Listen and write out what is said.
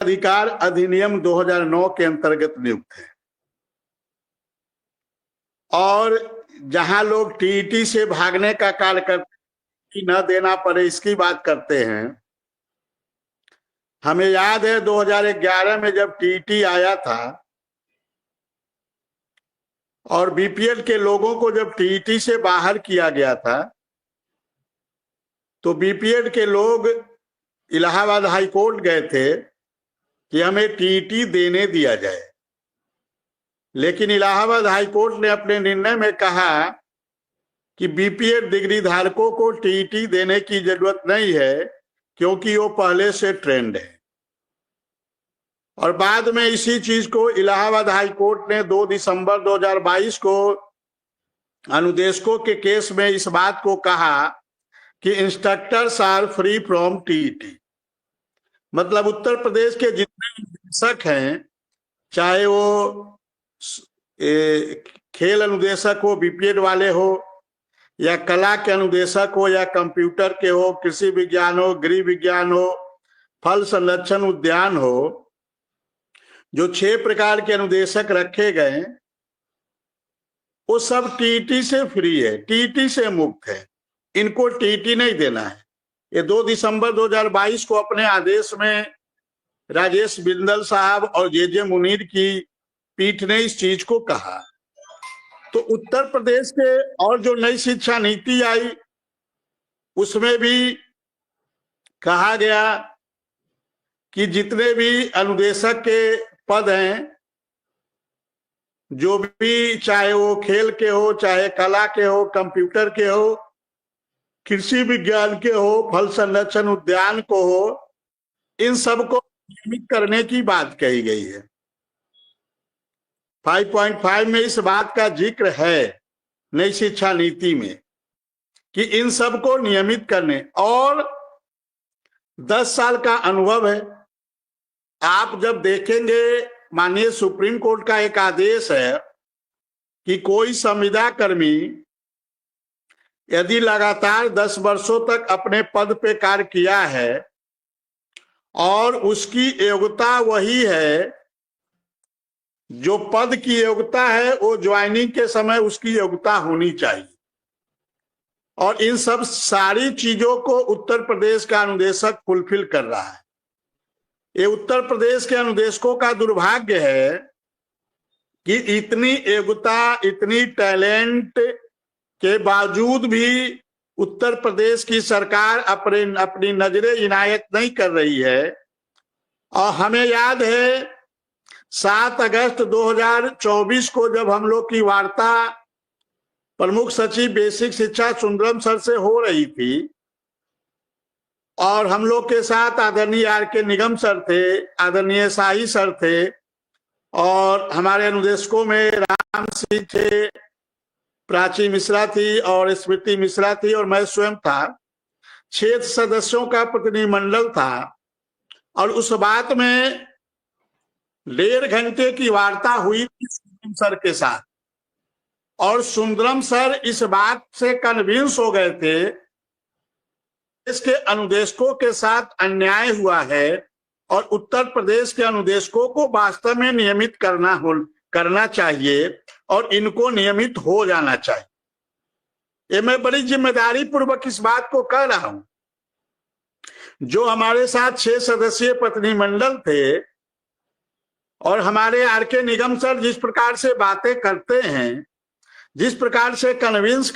अधिकार अधिनियम 2009 के अंतर्गत नियुक्त है और जहां लोग टीईटी से भागने का कार्य करते न देना पड़े इसकी बात करते हैं। हमें याद है 2011 में जब टीईटी आया था और बीपीएल के लोगों को जब टीईटी से बाहर किया गया था तो बीपीएल के लोग इलाहाबाद हाई कोर्ट गए थे कि हमें टीईटी देने दिया जाए, लेकिन इलाहाबाद हाई कोर्ट ने अपने निर्णय में कहा कि बीपीएड डिग्री धारकों को टीईटी देने की जरूरत नहीं है क्योंकि वो पहले से ट्रेंड है। और बाद में इसी चीज को इलाहाबाद हाई कोर्ट ने 2 दिसंबर 2022 को अनुदेशकों के केस में इस बात को कहा कि instructors are free from TET. मतलब उत्तर प्रदेश के जितने अनुदेशक हैं, चाहे वो खेल अनुदेशक हो, बीपीएड वाले हो, या कला के अनुदेशक हो, या कंप्यूटर के हो, कृषि विज्ञान हो, गृह विज्ञान हो, फल संरक्षण उद्यान हो, जो 6 प्रकार के अनुदेशक रखे गए वो सब टीईटी से फ्री है, टीईटी से मुक्त है। इनको टीईटी नहीं देना है। ये 2 दिसंबर 2022 को अपने आदेश में राजेश बिंदल साहब और जे मुनीर की पीठ ने इस चीज को कहा। तो उत्तर प्रदेश के और जो नई शिक्षा नीति आई उसमें भी कहा गया कि जितने भी अनुदेशक के पद हैं, जो भी, चाहे वो खेल के हो, चाहे कला के हो, कंप्यूटर के हो, कृषि विज्ञान के हो, फल संरक्षण उद्यान को हो, इन सब को नियमित करने की बात कही गई है। 5.5 में इस बात का जिक्र है नई शिक्षा नीति में कि इन सब को नियमित करने, और 10 साल का अनुभव है। आप जब देखेंगे, माननीय सुप्रीम कोर्ट का एक आदेश है कि कोई संविदा कर्मी यदि लगातार 10 वर्षों तक अपने पद पे कार्य किया है और उसकी योग्यता वही है, जो पद की योग्यता है वो ज्वाइनिंग के समय उसकी योग्यता होनी चाहिए। और इन सब सारी चीजों को उत्तर प्रदेश का अनुदेशक फुलफिल कर रहा है। ये उत्तर प्रदेश के अनुदेशकों का दुर्भाग्य है कि इतनी योग्यता, इतनी टैलेंट के बावजूद भी उत्तर प्रदेश की सरकार अपनी नजरें इनायत नहीं कर रही है। और हमें याद है 7 अगस्त 2024 को जब हम लोग की वार्ता प्रमुख सचिव बेसिक शिक्षा सुंदरम सर से हो रही थी और हम लोग के साथ आदरणीय आर.के. निगम सर थे, आदरणीय शाही सर थे, और हमारे अनुदेशकों में राम सिंह थे, प्राची मिश्रा थी और स्मृति मिश्रा थी और मैं स्वयं था। 6 सदस्यों का प्रतिनिधिमंडल था और उस बात में 1.5 घंटे की वार्ता हुई थी सुंदरम सर के साथ। और सुंदरम सर इस बात से कन्विंस हो गए थे इसके अनुदेशकों के साथ अन्याय हुआ है और उत्तर प्रदेश के अनुदेशकों को वास्तव में नियमित करना चाहिए और इनको नियमित हो जाना चाहिए। ये मैं बड़ी जिम्मेदारी पूर्वक इस बात को कह रहा हूं। जो हमारे साथ 6 सदस्यीय प्रतिनिधिमंडल थे और हमारे आर.के. निगम सर जिस प्रकार से बातें करते हैं, जिस प्रकार से कन्विंस